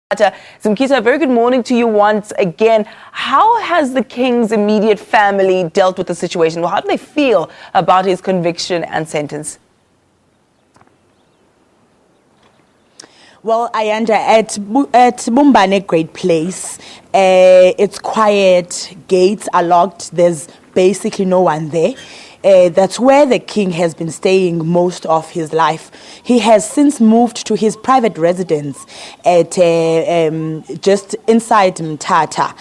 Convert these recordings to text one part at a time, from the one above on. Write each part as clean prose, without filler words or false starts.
Zimkhita, very good morning to you once again. How has the king's immediate family dealt with the situation? How do they feel about his conviction and sentence? Well, Ayanda, at Bumbane Great Place, it's quiet, gates are locked, there's basically no one there. That's where the king has been staying most of his life. He has since moved to his private residence at just inside Mthatha.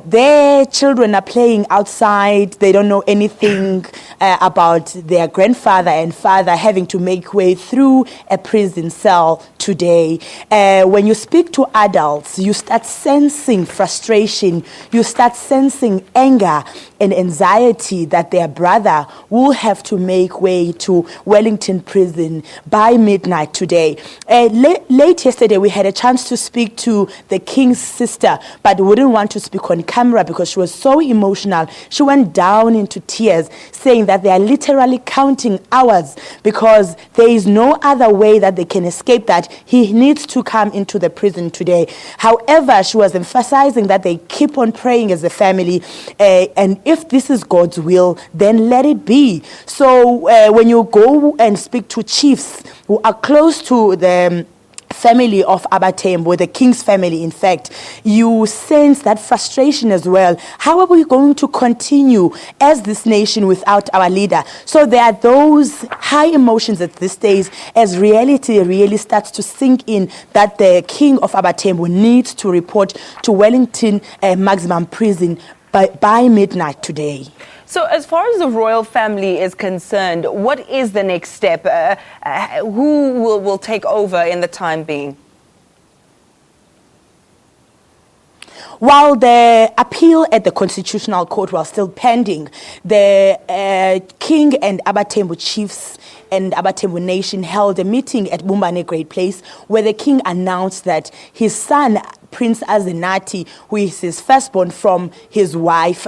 Their children are playing outside. They don't know anything about their grandfather and father having to make way through a prison cell today. When you speak to adults, you start sensing frustration. You start sensing anger and anxiety that their brother will have to make way to Wellington Prison by midnight today. Late yesterday, we had a chance to speak to the king's sister, but wouldn't want to speak on camera because she was so emotional. She went down into tears, saying that they are literally counting hours because there is no other way that they can escape that. He needs to come into the prison today. However, she was emphasizing that they keep on praying as a family, and if this is God's will, then let it be. So when you go and speak to chiefs who are close to the family of AbaThembu, the king's family, in fact, you sense that frustration as well. How are we going to continue as this nation without our leader? So there are those high emotions at this stage as reality really starts to sink in that the king of AbaThembu needs to report to Wellington Maximum Prison by midnight today. So as far as the royal family is concerned, what is the next step? Who will take over in the time being? While the appeal at the Constitutional Court was still pending, the King and AbaThembu chiefs and AbaThembu Nation held a meeting at Bumbane Great Place where the king announced that his son, Prince Azenati, who is his firstborn from his wife,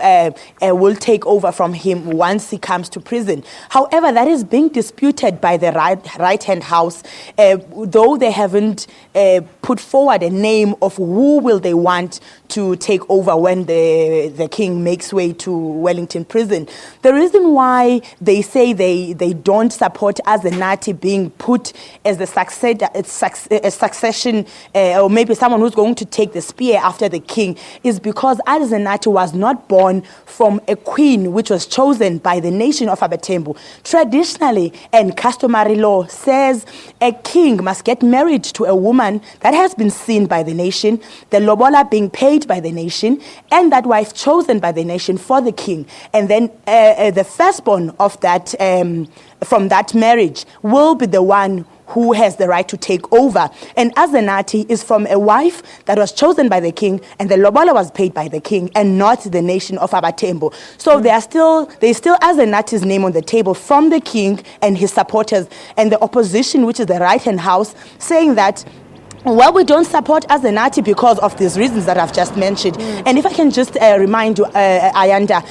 will take over from him once he comes to prison. However, that is being disputed by the right-hand house, though they haven't put forward a name of who will they want to take over when the king makes way to Wellington Prison. The reason why they say they don't support Azenati being put as the succession, or maybe someone who's going to take the spear after the king, is because Azenati was not born from a queen which was chosen by the nation of AbaThembu. Traditionally and customary law says a king must get married to a woman that has been seen by the nation, the lobola being paid by the nation, and that wife chosen by the nation for the king. And then the firstborn of that from that marriage will be the one who has the right to take over. And Azenati is from a wife that was chosen by the king, and the lobola was paid by the king and not the nation of AbaThembu. So there's still Azenati's name on the table from the king and his supporters, and the opposition, which is the right-hand house, saying that, well, we don't support Azenati because of these reasons that I've just mentioned. And if I can just remind you, Ayanda,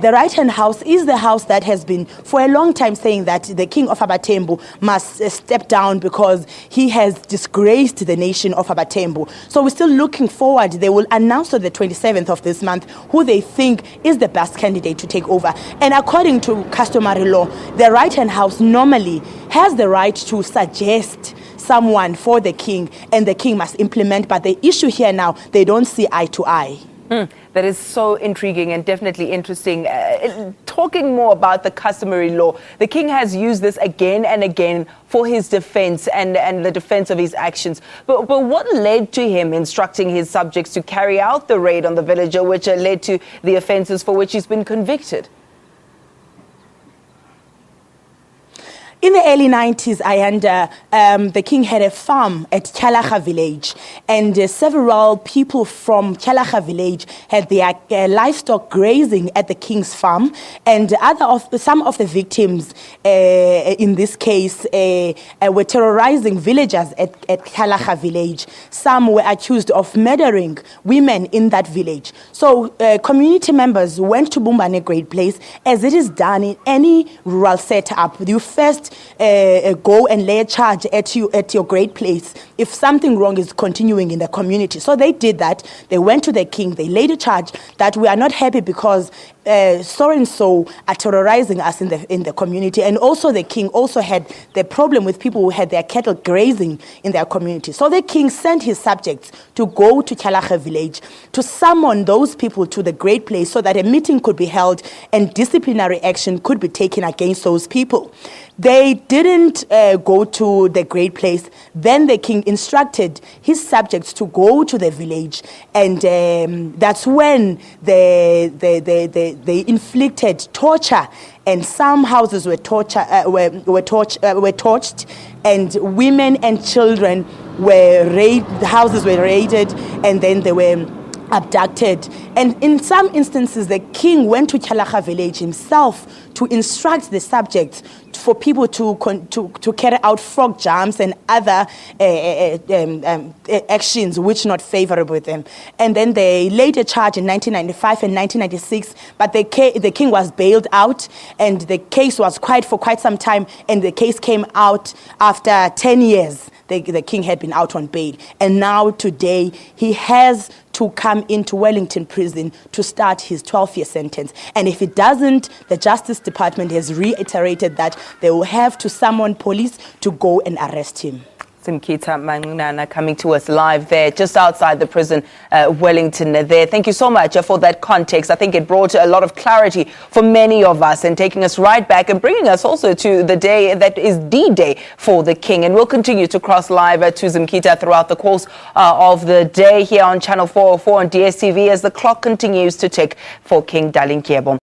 the right-hand house is the house that has been for a long time saying that the king of AbaThembu must step down because he has disgraced the nation of AbaThembu. So we're still looking forward. They will announce on the 27th of this month who they think is the best candidate to take over. And according to customary law, the right-hand house normally has the right to suggest someone for the king, and the king must implement. But the issue here now, they don't see eye to eye. That is so intriguing and definitely interesting. Talking more about the customary law, the king has used this again and again for his defense and the defense of his actions. But what led to him instructing his subjects to carry out the raid on the villager, which led to the offences for which he's been convicted? In the early 90s, the king had a farm at Kyalakha village, and several people from Kyalakha village had their livestock grazing at the king's farm, and some of the victims in this case were terrorizing villagers at Kyalakha village. Some were accused of murdering women in that village. So community members went to Bumbane Great Place, as it is done in any rural setup. You first just go and lay a charge at your great place if something wrong is continuing in the community. So they did that. They went to the king. They laid a charge that we are not happy because so and so are terrorizing us in the community. And also the king also had the problem with people who had their cattle grazing in their community. So the king sent his subjects to go to Buyelekhaya village to summon those people to the great place so that a meeting could be held and disciplinary action could be taken against those people. They didn't go to the great place. Then the king instructed his subjects to go to the village, and that's when they inflicted torture, and some houses were torched, and women and children were raided. The houses were raided, and then they were abducted. And in some instances, the king went to Buyelekhaya village himself to instruct the subjects for people to carry out frog jumps and other actions which not favorable with them. And then they laid a charge in 1995 and 1996, but the king was bailed out, and the case was quiet for quite some time, and the case came out after 10 years. The king had been out on bail, and now today he has to come into Wellington Prison to start his 12-year sentence. And if it doesn't, the Justice Department has reiterated that they will have to summon police to go and arrest him. Zimkhita Manqinana coming to us live there, just outside the prison, Wellington there. Thank you so much for that context. I think it brought a lot of clarity for many of us and taking us right back and bringing us also to the day that is D-Day for the King. And we'll continue to cross live to Zimkhita throughout the course of the day here on Channel 404 on DSTV as the clock continues to tick for King Dalindyebo.